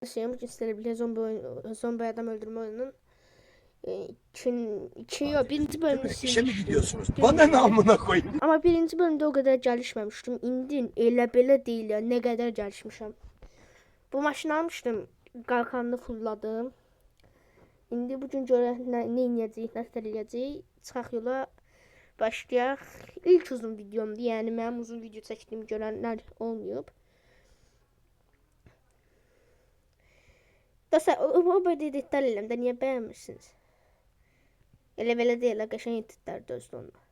Bugün sizlerle birlikte zombi adam öldürme oyununun birinci bölümünü İşe mi silmiştim. gidiyorsunuz? Bana ne amına koyayım? Ama birinci bölümde o kadar gelişmemiştim. İndi elə belə değil ya, ne kadar gelişmişim. Bu maşını almıştım, qalxanını fulladım. İndi bugün görək nə edəcəyik, nə edəcəyik. Çıxaq yola, başlayaq. İlk uzun videomdur, yəni mənim uzun video çəkdiyimi görənlər olmayıb. Dostlar, o böyle editler elimde, niye beğenmişsiniz? Elə belə deyil, qəşəng editlər düzdür onlar.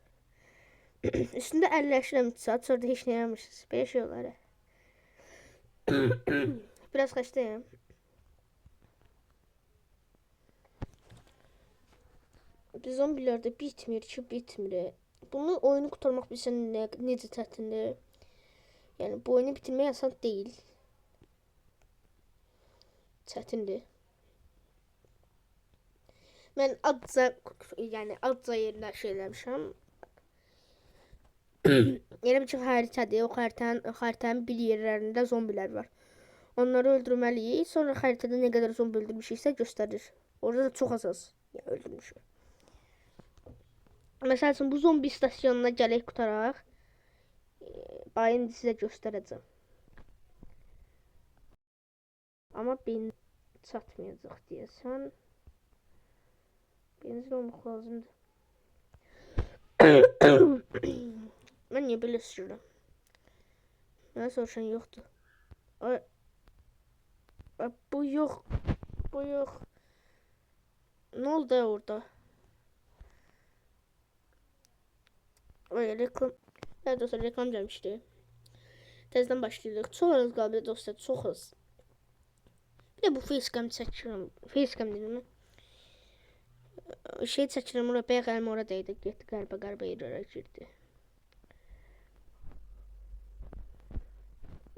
Üstündə əlləşirəm saat, sonra da heç nə eləmirsiniz. Belə şey olar. Biraz xəstəyəm. Zombilərdə bitmir ki, bitmir. Bunu oyunu qurtarmaq bilsən necə çətindir. Yəni bu oyunu bitirmək asan deyil. Çətindir. Mən adca yerlər şey eləmişəm. Elə bir xəritədir. O xəritənin bir yerlərində zombilər var. Onları öldürməliyik. Sonra xəritədə nə qədər zombi öldürmüşüksə göstərir. Orada da çox az öldürmüşük. Məsəl üçün bu zombi istasyonuna gələk qutaraq. Bayını sizə göstərəcəm. Amma benzin çatmayacaq deyəsən. Benzin olmaq lazımdır. Mən niyə belə sürürəm? Mənə soruşan yoxdur. Bu yox. Bu yox. Ne oldu orada? Reklam. Evet dostlar, reklam gelmişti. Tezden başlayalım. Çok az qaldı dostlar, çok az. Bir de bu facecam çəkiyorum. Facecam dedim mi? Şey çəkiyorum, oraya bayaq əlim oradaydı. Getdi qəribə yerlərə girdi.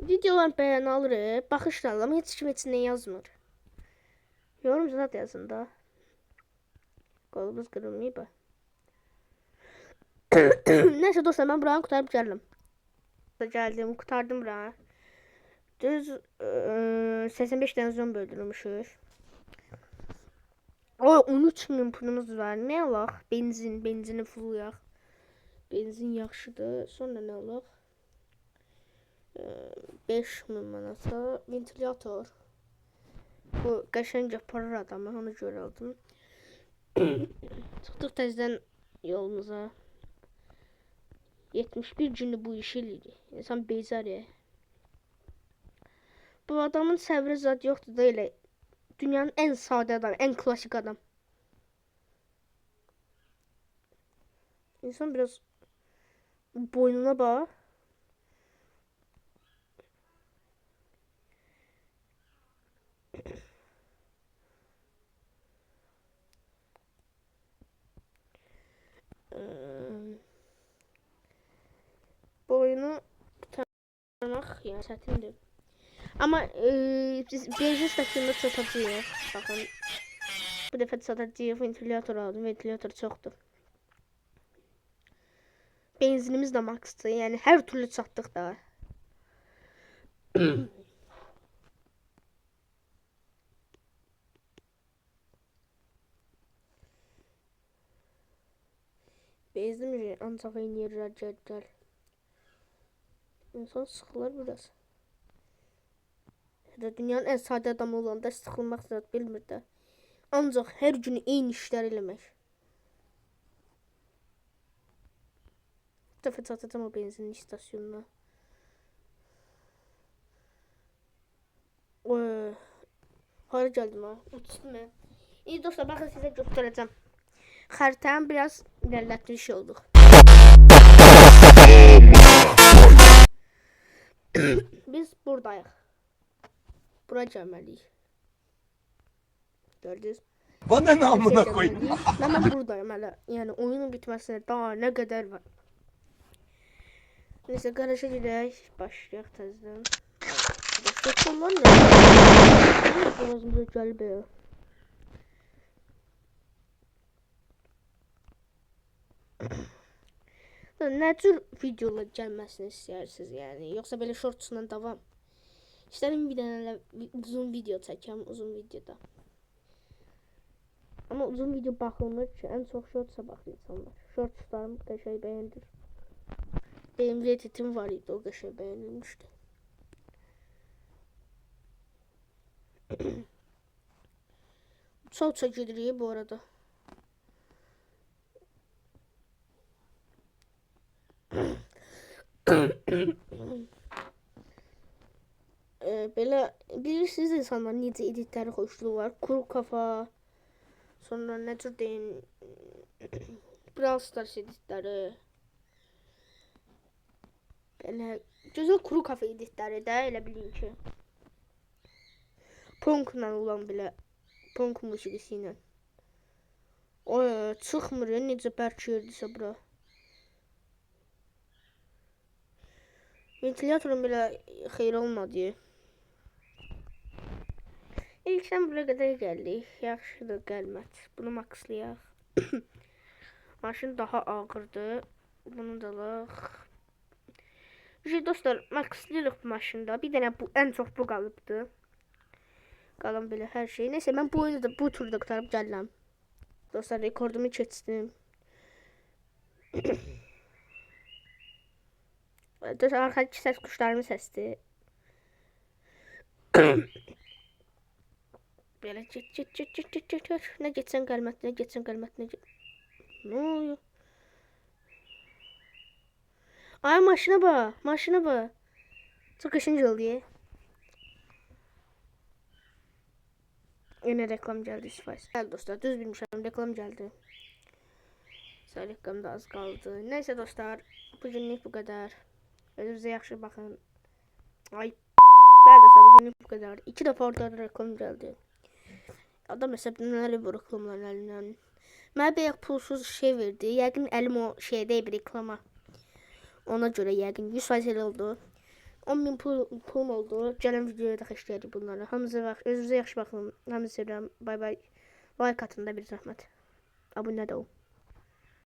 Videolar beğeni alır, baxışlar, ama heç kim heç nə yazmır. Yorum zat yazın da. Qolumuz qırılmayıb. Neyse dostlar, ben buranı kurtarıp geldim. Kurtardım buranı. Düz 85 tane zombi öldürmüşüz. O 13.000 pulumuz var. Ne alaq? Benzini fullayaq. Benzin yaxşıdır. Sonra ne alaq? 5.000 manata ventilator. Bu qəşəng aparır adamı, onu görə aldım. Çıxdıq təzədən yolumuza. 71 günlük bu işi eləyir. İnsan bezar ya. Bu adamın səbri zat yoxdur da elə. Dünyanın en sade adam, en klasik adam. İnsan biraz boynuna bak. Boyunu tutarmaq yani çətindir. Ama benzin istasyonunda satacağıq. Baxın. Bu dəfə satacağıq. Ventilator aldım. Ventilator çoxdur. Benzinimiz de maxdır. Yani her türlü çatdıq da. Bezdim ancaq inirlər gəl. İnsan sıxılır biraz. Ya da dünyanın en sade adamı olanda sıxılmaq zat bilmir də. Ancaq hər gün eyni işlər eləmək. Bu dəfə çatacağım o benzin istasyonuna. Hara gəldim ha? Uçdum mən. İyi dostlar, baxın sizə göstərəcəm. Xəritəni biraz ilerletmiş olduk. Biz buradayıq. Bura gəlməliyik. Gördünüz? Bana ne amına koyayım? Ben buradayım hələ. Yəni oyunun bitməsinə daha nə qədər var. Neyse, garaja gedək. Başlayaq təzədən. Dostlar nə? Boğazımıza gəlib ya. Nə tür videolar gəlməsini istəyirsiniz yəni? Yoxsa belə shortsla davam? İstədim bir dənə uzun video çəkəm, uzun videoda. Amma uzun video baxılmır ki, ən çox shortsa baxır insanlar. Shortslarım qəşəng bəyəndir. Benim Reddit'im var idi, o qəşəng bəyənilmişdi. Çok çəkilirik bu arada. Belə bilirsiniz insanlar necə editləri xoşluğu var. Kuru kafa, sonra necə deyim, Brawl Stars editləri. Belə gözəl kuru kafa editləri də elə bilin ki. Punkla olan belə, punk musiqisi ilə. Oy, çıxmır ya, necə bərk yerdisə bura. Ventilatorum belə xeyir olmadı. İlkdən buraya qədər gəldik. Yaxşıdır gəlməz. Bunu maxlayaq. Maşın daha ağırdır. Bunu da alaq. Dostlar, maxlayırıq bu maşında. Bir dənə bu, ən çox bu qalıbdı. Qalan belə hər şey. Neyse, mən bu oyunu da bu turda qutarıb gəlirəm. Dostlar, rekordumu keçdim. Dostlar, arxadakı səs quşlarımın səsidir. Belə get. Nə getsən gəlmət, nə getsən gəlmət, nə get. Nə oluyor? Ay, maşına bax, maşına bax. Çox qəşəng oldu ya. Yine reklam geldi sifariş. Gel dostlar, düz bilmişim, reklam geldi. Sonra reklam da az kaldı. Neyse dostlar, bugünlük bu kadar. Özünüze yaxşı bakın. Ay, ben dostlar, bugünlük bu kadar. 2 defa orada reklam geldi. Adam hesabından öyle bu reklamların elinden. Mənə bəyək pulsuz şey verdi. Yəqin əlim o şeydə bir reklama. Ona görə yəqin 100% elə oldu. 10.000 pulum oldu. Gələn videoya da xəşləyəcək bunları. Hamınıza özünüzə yaxşı baxın. Hamınızı sevirəm. Bay bay. Like atın da bir zəhmət. Abunə də olun.